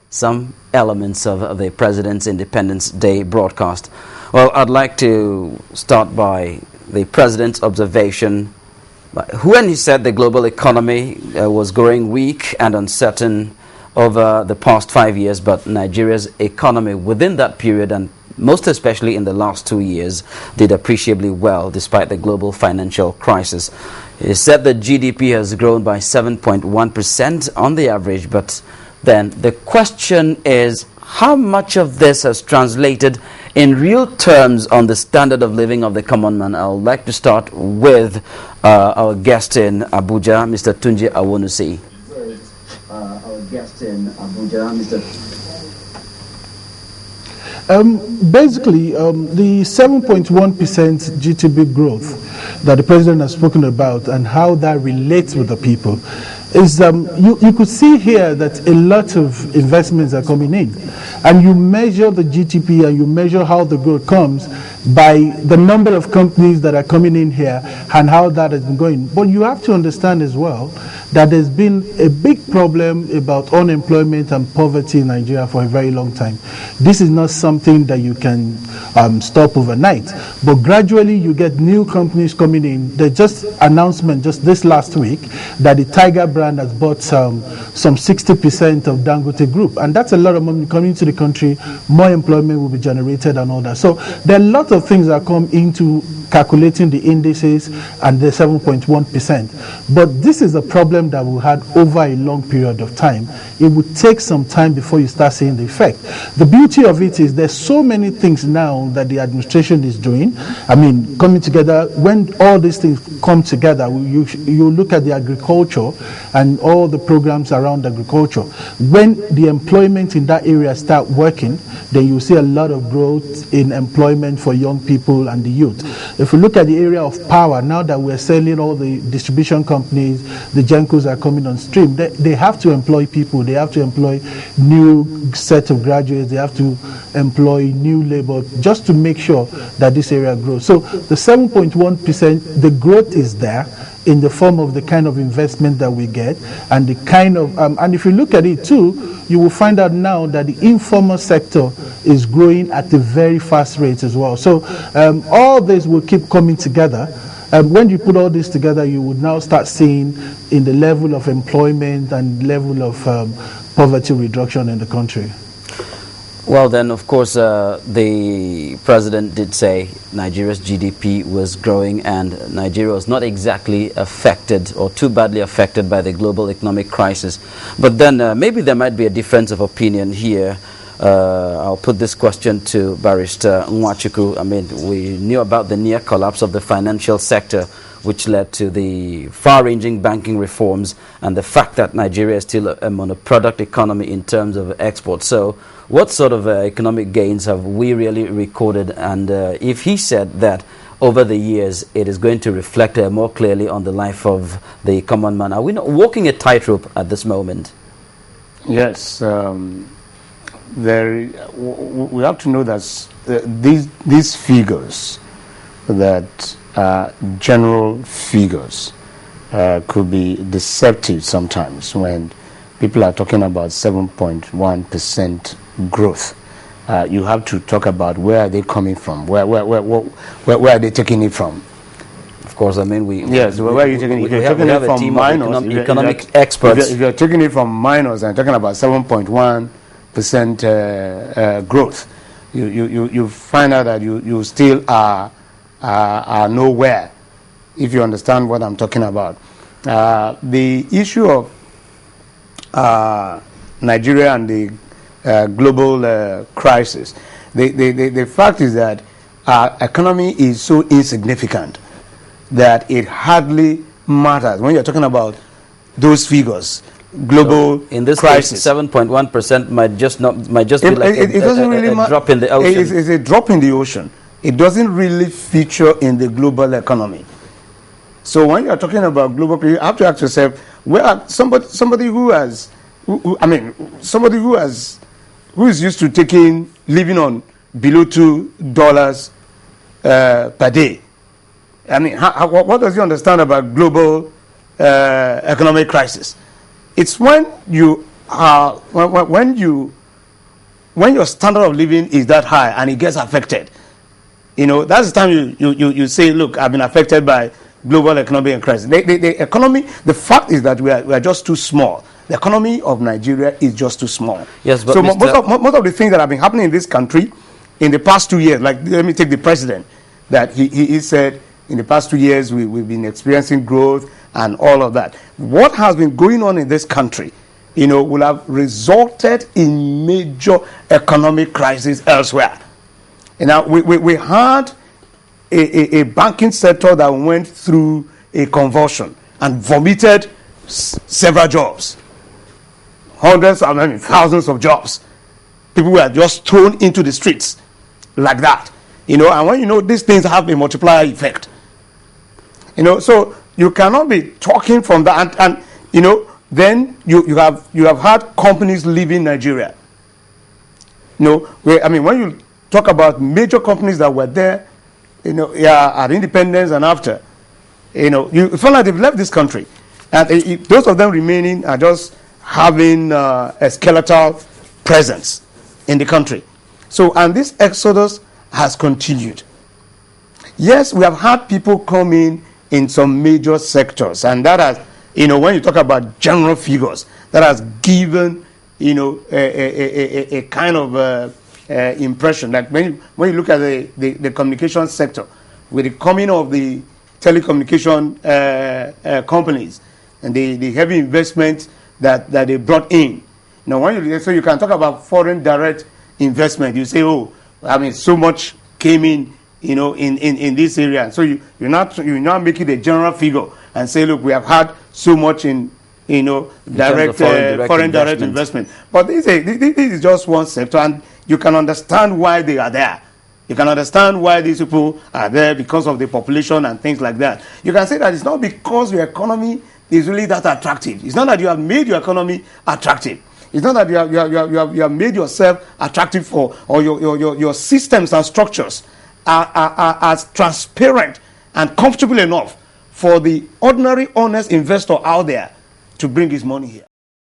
some elements of the President's Independence Day broadcast. Well, I'd like to start by the President's observation when he said the global economy was growing weak and uncertain over the past 5 years, but Nigeria's economy within that period, and most especially in the last 2 years, did appreciably well despite the global financial crisis. He said that GDP has grown by 7.1% on the average, but then the question is, how much of this has translated in real terms on the standard of living of the common man? I would like to start with our guest in Abuja, Mr. Tunji Awonusi. Our guest in Abuja, Mr. Basically, the 7.1% GDP growth that the president has spoken about and how that relates with the people is you could see here that a lot of investments are coming in, and you measure the GDP and you measure how the growth comes by the number of companies that are coming in here and how that has been going. But you have to understand as well that there's been a big problem about unemployment and poverty in Nigeria for a very long time. This is not something that you can stop overnight, but gradually you get new companies coming in. There's just announcement just this last week that the Tiger brand has bought some 60% of Dangote Group, and that's a lot of money coming into the country. More employment will be generated and all that. So there are a lot of things that come into calculating the indices and the 7.1%. But this is a problem that we had over a long period of time. It would take some time before you start seeing the effect. The beauty of it is there's so many things now that the administration is doing. I mean, coming together, when all these things come together, you look at the agriculture and all the programs around agriculture. When the employment in that area start working, then you see a lot of growth in employment for young people and the youth. If we look at the area of power, now that we're selling all the distribution companies, the Gencos are coming on stream, they have to employ people, they have to employ new set of graduates, they have to employ new labor just to make sure that this area grows. So the 7.1%, the growth is there in the form of the kind of investment that we get and the kind of, and if you look at it too, you will find out now that the informal sector is growing at a very fast rate as well. So all this will keep coming together. When you put all this together, you would now start seeing in the level of employment and level of poverty reduction in the country. Well, then, of course, the president did say Nigeria's GDP was growing and Nigeria was not exactly affected or too badly affected by the global economic crisis. But then maybe there might be a difference of opinion here. I'll put this question to Barrister Nwachukwu. I mean, we knew about the near collapse of the financial sector, which led to the far-ranging banking reforms and the fact that Nigeria is still a monoproduct economy in terms of exports. So what sort of economic gains have we really recorded? And if he said that over the years it is going to reflect more clearly on the life of the common man, are we not walking a tightrope at this moment? Yes. We have to know that these figures, that general figures, could be deceptive sometimes when people are talking about 7.1% growth. You have to talk about where are they coming from, where are they taking it from. Of course, I mean where are you taking it? We have a from team minors, of economic experts. If you're taking it from minors and talking about 7.1% growth, you find out that you still are nowhere, if you understand what I'm talking about. The issue of Nigeria and the global crisis, the fact is that our economy is so insignificant that it hardly matters when you're talking about those figures. Global so in this crisis, 7.1% might just be like a drop in the ocean. It's a drop in the ocean. It doesn't really feature in the global economy. So when you're talking about global, you have to ask yourself, where are somebody who is used to living on below $2 per day. I mean, what does he understand about global economic crisis? It's when you when your standard of living is that high and it gets affected, that's the time you say, look, I've been affected by global economic crisis. The economy, the fact is that we are just too small. The economy of Nigeria is just too small. Yes, but so most of the things that have been happening in this country in the past 2 years, like let me take the president, that he said in the past 2 years we've been experiencing growth and all of that. What has been going on in this country, will have resulted in major economic crisis elsewhere. Now, we had a banking sector that went through a convulsion and vomited several jobs. Hundreds, thousands of jobs. People were just thrown into the streets like that. And when these things have a multiplier effect. So you cannot be talking from that and then you have had companies leaving Nigeria. When you talk about major companies that were there, at independence and after, you feel like they've left this country. And those of them remaining are just having a skeletal presence in the country. So, and this exodus has continued. Yes, we have had people come in some major sectors, and that has, when you talk about general figures, that has given, a kind of impression that when you look at the communication sector, with the coming of the telecommunication companies and the heavy investment that they brought in. Now, so you can talk about foreign direct investment. You say, so much came in, in this area. So you're not making the general figure and say, look, we have had so much in foreign direct investment. But this is just one sector, and you can understand why they are there. You can understand why these people are there because of the population and things like that. You can say that it's not because your economy is really that attractive. It's not that you have made your economy attractive. It's not that you have made yourself attractive or your systems and structures are as transparent and comfortable enough for the ordinary honest investor out there to bring his money here.